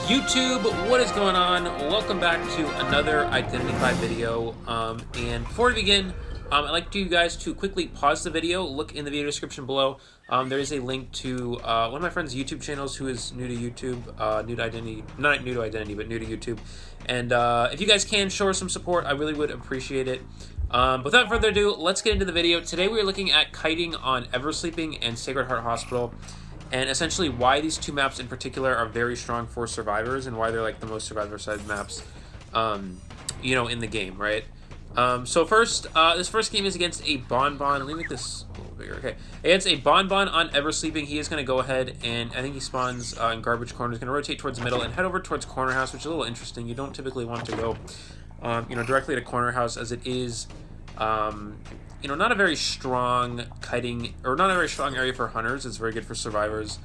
YouTube, what is going on? Welcome back to another Identity 5 video. And before we begin, I'd like you guys to quickly pause the video, look in the video description below. There is a link to one of my friend's YouTube channels who is new to YouTube, new to Identity, not new to Identity, but new to YouTube. And if you guys can show her some support, I really would appreciate it. Without further ado, let's get into the video. Today we are looking at kiting on Eversleeping and Sacred Heart Hospital, and essentially why these two maps in particular are very strong for survivors and why they're like the most survivor-side maps, you know, in the game, right? So first, this first game is against a Bonbon. Let me make this a little bigger. Okay, against a Bonbon on Eversleeping. He is going to go ahead and I think he spawns in Garbage Corner. He's going to rotate towards the middle and head over towards Corner House, which is a little interesting. You don't typically want to go, you know, directly to Corner House, as it is, you know, not a very strong kiting, or not a very strong area for hunters. It's very good for survivors,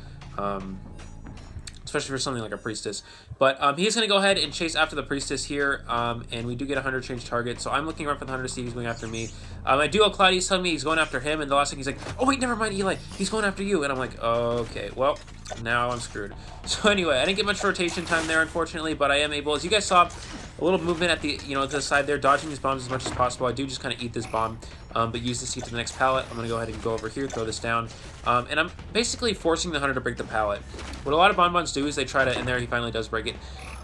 especially for something like a priestess. But he's going to go ahead and chase after the priestess here, and we do get a hunter change target. So I'm looking around for the hunter to see if he's going after me. My duo Cloudy's telling me he's going after him, and the last thing he's like, oh wait, never mind, Eli, he's going after you. And I'm like, okay, well, now I'm screwed. So anyway, I didn't get much rotation time there, unfortunately, but I am able, as you guys saw, a little movement at the, you know, to the side there, dodging these bombs as much as possible. I do just kind of eat this bomb, but use this to get to the next pallet. I'm going to go ahead and go over here, throw this down, and I'm basically forcing the hunter to break the pallet. What a lot of Bonbons do is they try to, and there he finally does break it,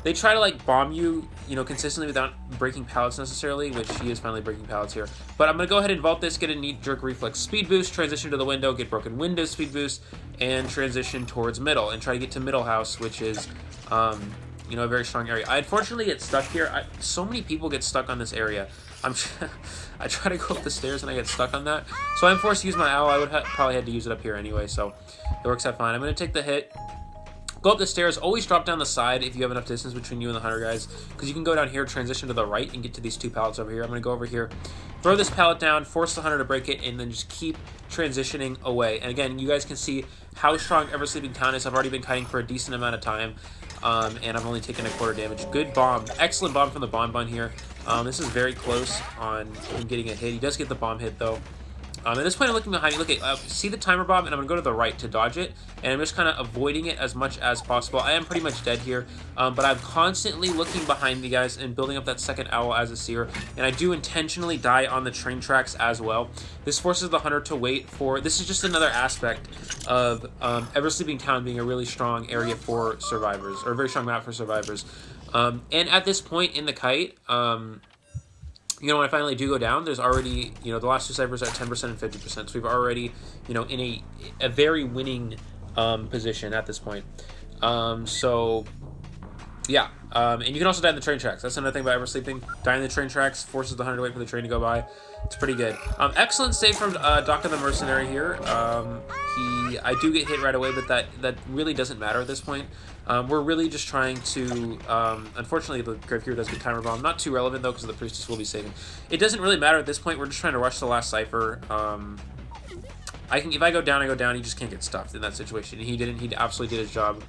they try to like bomb you, you know, consistently without breaking pallets necessarily, which he is finally breaking pallets here. But I'm going to go ahead and vault this, get a neat jerk reflex speed boost, transition to the window, get broken window speed boost, and transition towards middle, and try to get to middle house, which is, you know, a very strong area. I unfortunately get stuck here. So many people get stuck on this area. I try to go up the stairs and I get stuck on that. So I'm forced to use my owl. I would probably had to use it up here anyway, so it works out fine. I'm going to take the hit. Go up the stairs. Always drop down the side if you have enough distance between you and the hunter guys, because you can go down here, transition to the right, and get to these two pallets over here. I'm going to go over here, throw this pallet down, force the hunter to break it, and then just keep transitioning away. And again, you guys can see how strong Eversleeping Town is. I've already been kiting for a decent amount of time, and I've only taken a quarter damage. Good bomb. Excellent bomb from the Bonbon here. This is very close on him getting a hit. He does get the bomb hit, though. At this point, I'm looking behind me. Look at, see the timer bomb, and I'm going to go to the right to dodge it, and I'm just kind of avoiding it as much as possible. I am pretty much dead here, but I'm constantly looking behind me, guys, and building up that second owl as a seer, and I do intentionally die on the train tracks as well. This forces the hunter to wait for, this is just another aspect of Eversleeping Town being a really strong area for survivors, or a very strong map for survivors. And at this point in the kite, you know, when I finally do go down, there's already, you know, the last two ciphers are at 10% and 50%. So we've already, you know, in a very winning position at this point. So, yeah. And you can also die in the train tracks. That's another thing about Eversleeping. Dying in the train tracks forces the hunter to wait for the train to go by. It's pretty good. Excellent save from Doc the Mercenary here. I do get hit right away, but that really doesn't matter at this point. We're really just trying to, unfortunately the Grave Keeper does get timer bomb. Not too relevant though, because the Priestess will be saving. It doesn't really matter at this point. We're just trying to rush the last cipher. If I go down, I go down. He just can't get stuffed in that situation. He didn't. He absolutely did his job.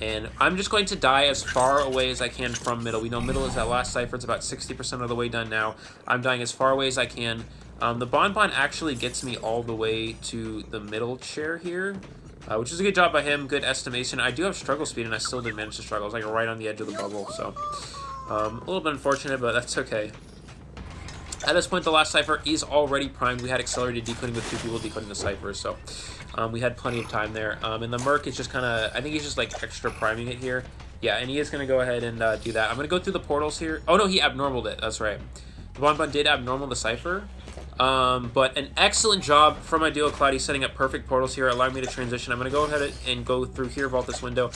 And I'm just going to die as far away as I can from middle. We know middle is that last cipher. It's about 60% of the way done now. I'm dying as far away as I can. The Bonbon actually gets me all the way to the middle chair here, which is a good job by him. Good estimation. I do have struggle speed, and I still did manage to struggle. I was like right on the edge of the bubble, so a little bit unfortunate, but that's okay. At this point, the last cipher is already primed. We had accelerated decoding with two people decoding the cipher, so we had plenty of time there. And the Merc is just kind of, I think he's just like extra priming it here. Yeah, and he is going to go ahead and do that. I'm going to go through the portals here. Oh no, he abnormaled it. That's right. The Bonbon did abnormal the cipher. But an excellent job from my duo Cloudy, setting up perfect portals here, allowing me to transition. I'm going to go ahead and go through here, vault this window,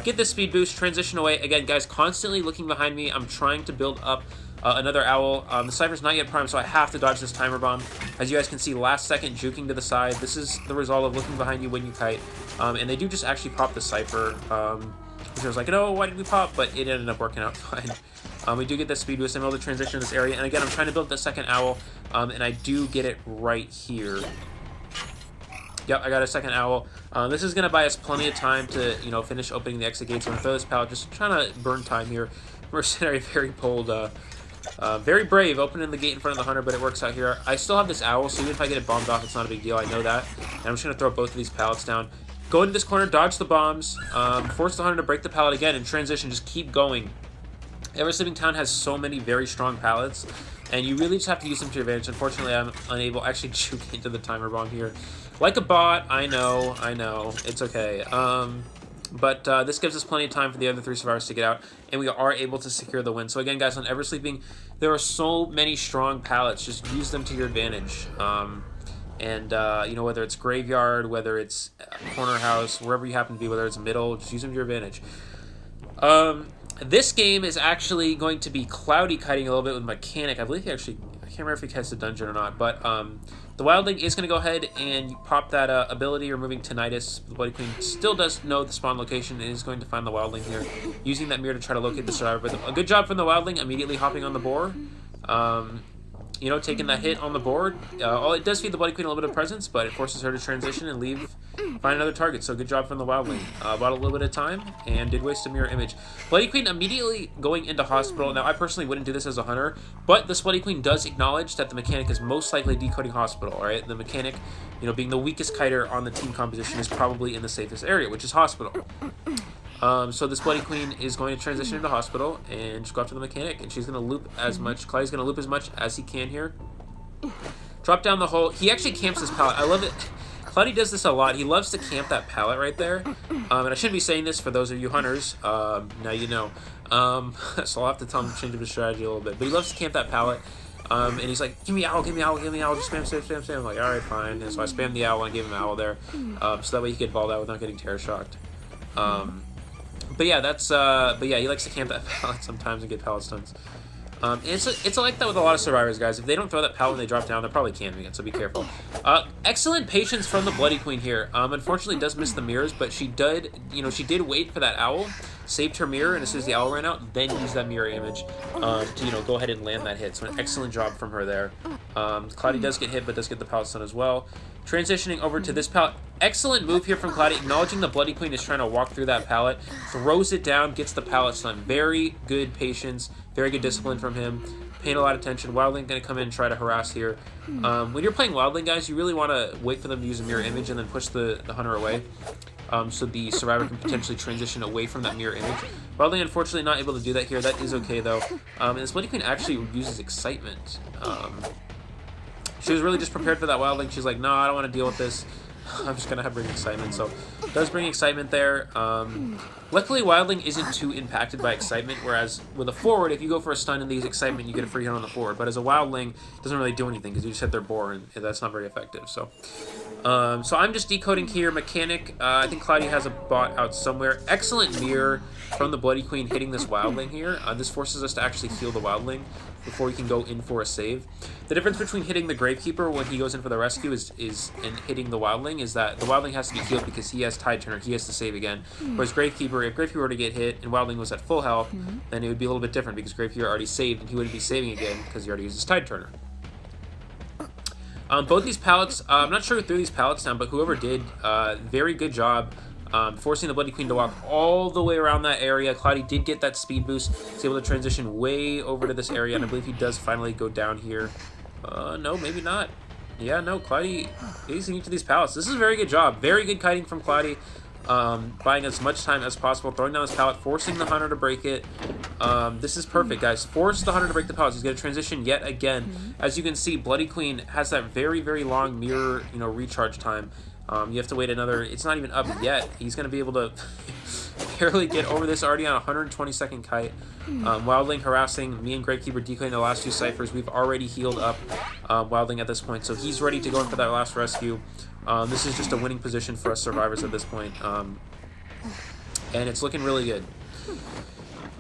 get this speed boost, transition away. Again, guys, constantly looking behind me. I'm trying to build up another owl. The cipher's not yet primed, so I have to dodge this timer bomb. As you guys can see, last second juking to the side. This is the result of looking behind you when you kite. And they do just actually pop the cipher. Which I was like, no, why did we pop? But it ended up working out fine. We do get the speed boost. I'm able to transition to this area. And again, I'm trying to build the second owl. And I do get it right here. Yep, I got a second owl. This is going to buy us plenty of time to, you know, finish opening the exit gates. I'm going to throw this pallet, just trying to burn time here. Mercenary, very bold, very brave, opening the gate in front of the hunter, but it works out here. I still have this owl, so even if I get it bombed off, it's not a big deal. I know that. And I'm just going to throw both of these pallets down. go into this corner, dodge the bombs, force the hunter to break the pallet again, and transition, just keep going. Eversleeping Town has so many very strong pallets, and you really just have to use them to your advantage. Unfortunately, I'm unable, actually juke into the timer bomb here. Like a bot, I know, it's okay. But this gives us plenty of time for the other 3 survivors to get out, and we are able to secure the win. So again, guys, on Eversleeping, there are so many strong pallets. Just use them to your advantage. You know, whether it's graveyard, whether it's corner house, wherever you happen to be, whether it's middle, just use them to your advantage. This game is actually going to be Cloudy kiting a little bit with Mechanic. I believe he actually, I can't remember if he cast the dungeon or not, but the Wildling is going to go ahead and pop that ability, removing Tinnitus. The Bloody Queen still does know the spawn location and is going to find the Wildling here, using that mirror to try to locate the survivor. But a good job from the Wildling, immediately hopping on the boar. You know, taking that hit on the board. It does feed the Bloody Queen a little bit of presence, but it forces her to transition and find another target. So good job from the Wildling. Bought a little bit of time and did waste a mirror image. Bloody Queen immediately going into hospital. Now, I personally wouldn't do this as a hunter, but this Bloody Queen does acknowledge that the Mechanic is most likely decoding hospital, all right? The Mechanic, you know, being the weakest kiter on the team composition, is probably in the safest area, which is hospital. So this Bloody Queen is going to transition into hospital and just go after the Mechanic, and she's going to loop as much. Cloudy's going to loop as much as he can here. Drop down the hole. He actually camps this pallet. I love it. Cloudy does this a lot. He loves to camp that pallet right there. And I shouldn't be saying this for those of you hunters. Now you know. So I'll have to tell him to change up his strategy a little bit. But he loves to camp that pallet. And he's like, give me owl, give me owl, give me owl. Just spam, spam, spam, spam. I'm like, all right, fine. And so I spam the owl and gave him owl there. So that way he could ball out without getting terror shocked. But yeah, he likes to camp that pallet sometimes and get pallet stuns. It's like that with a lot of survivors, guys. If they don't throw that pallet when they drop down, they're probably camping it, so be careful. Excellent patience from the Bloody Queen here. Unfortunately, does miss the mirrors, but she did wait for that owl, saved her mirror, and as soon as the owl ran out, then used that mirror image to go ahead and land that hit. So an excellent job from her there. Cloudy does get hit, but does get the pallet stun as well. Transitioning over to this pallet. Excellent move here from Cloudy, acknowledging the Bloody Queen is trying to walk through that pallet, throws it down, gets the pallet stun. Very good patience, very good discipline from him. Paying a lot of attention. Wildling going to come in and try to harass here. When you're playing Wildling, guys, you really want to wait for them to use a mirror image and then push the hunter away. So the survivor can potentially transition away from that mirror image. Wildling, unfortunately, not able to do that here. That is okay, though. And this Bloody Queen actually uses Excitement. She was really just prepared for that Wildling. She's like, no, I don't want to deal with this. I'm just going to bring Excitement. So does bring Excitement there. Luckily, Wildling isn't too impacted by Excitement, whereas with a forward, if you go for a stun and they use Excitement, you get a free hit on the forward. But as a Wildling, it doesn't really do anything because you just hit their boar, and that's not very effective. So I'm just decoding here. Mechanic, I think Cloudy has a bot out somewhere. Excellent mirror from the Bloody Queen hitting this Wildling here. This forces us to actually heal the Wildling before he can go in for a save. The difference between hitting the Gravekeeper when he goes in for the rescue and hitting the Wildling is that the Wildling has to be healed because he has Tide Turner. He has to save again. Whereas Gravekeeper, if Gravekeeper were to get hit and Wildling was at full health, then it would be a little bit different because Gravekeeper already saved and he wouldn't be saving again because he already used his Tide Turner. Both these pallets, I'm not sure who threw these pallets down, but whoever did, very good job. Forcing the Bloody Queen to walk all the way around that area. Cloudy did get that speed boost. He's able to transition way over to this area, and I believe he does finally go down here. No, maybe not. Yeah, no, Cloudy is into these pallets. This is a very good job. Very good kiting from Cloudy. Buying as much time as possible, throwing down his pallet, forcing the hunter to break it. This is perfect, guys. Force the hunter to break the pallets. He's going to transition yet again. As you can see, Bloody Queen has that very, very long mirror, recharge time. You have to wait another, it's not even up yet. He's going to be able to barely get over this already on a 120-second kite. Wildling harassing me and Gravekeeper decoding the last 2 ciphers. We've already healed up Wildling at this point, so he's ready to go in for that last rescue. This is just a winning position for us survivors at this point. And it's looking really good.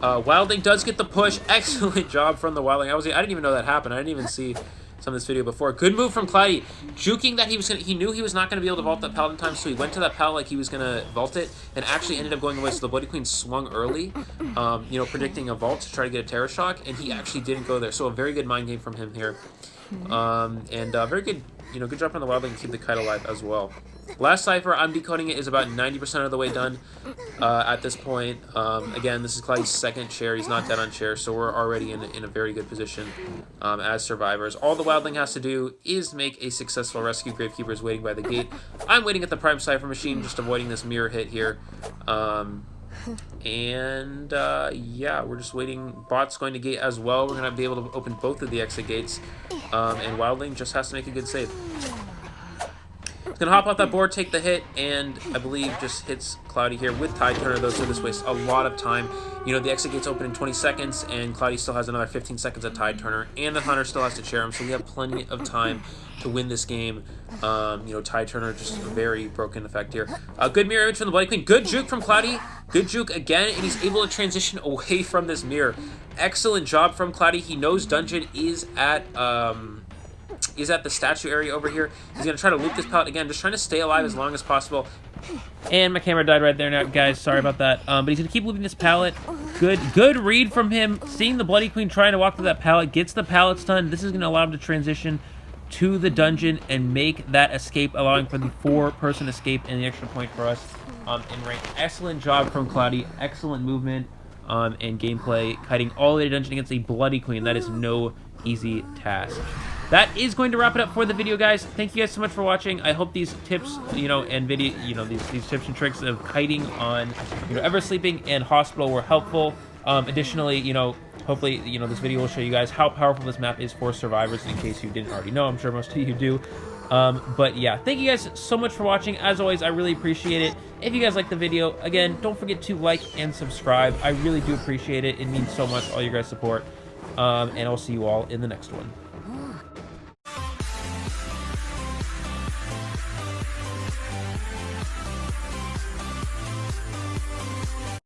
Wildling does get the push. Excellent job from the Wildling. I didn't even know that happened. I didn't even see some of this video before. Good move from Cloudy. Juking that he knew he was not going to be able to vault that pallet in time, so he went to that pallet like he was going to vault it, and actually ended up going away. So the Bloody Queen swung early, predicting a vault to try to get a terror shock, and he actually didn't go there. So a very good mind game from him here. Very good, good job from the Wildling to keep the kite alive as well. Last cipher, I'm decoding it, is about 90% of the way done at this point. Again, this is Cloudy's second chair. He's not dead on chair, so we're already in a very good position as survivors. All the Wildling has to do is make a successful rescue. Gravekeeper is waiting by the gate. I'm waiting at the prime cipher machine, just avoiding this mirror hit here. Yeah, we're just waiting. Bot's going to gate as well. We're going to be able to open both of the exit gates. And Wildling just has to make a good save. He's going to hop off that board, take the hit, and I believe just hits Cloudy here with Tide Turner, though, so this wastes a lot of time. You know, the exit gate's open in 20 seconds, and Cloudy still has another 15 seconds at Tide Turner, and the Hunter still has to chair him, so we have plenty of time to win this game. You know, Tide Turner just a very broken effect here. Good mirror image from the Bloody Queen. Good juke from Cloudy. Good juke again, and he's able to transition away from this mirror. Excellent job from Cloudy. He knows Dungeon is at the statue area over here. He's going to try to loop this pallet again, just trying to stay alive as long as possible. And my camera died right there now, guys. Sorry about that. But he's going to keep looping this pallet. Good read from him. Seeing the Bloody Queen trying to walk through that pallet. Gets the pallet stunned. This is going to allow him to transition to the dungeon and make that escape, allowing for the 4-person escape and the extra point for us in rank. Excellent job from Cloudy. Excellent movement and gameplay. Kiting all the way to dungeon against a Bloody Queen. That is no easy task. That is going to wrap it up for the video, guys. Thank you guys so much for watching. I hope these tips, you know, and video, you know, these tips and tricks of kiting on, you know, Eversleeping and Hospital were helpful. Additionally, you know, hopefully, you know, this video will show you guys how powerful this map is for survivors, in case you didn't already know. I'm sure most of you do. But yeah, thank you guys so much for watching. As always, I really appreciate it. If you guys like the video, again, don't forget to like and subscribe. I really do appreciate it. It means so much, all your guys' support. And I'll see you all in the next one.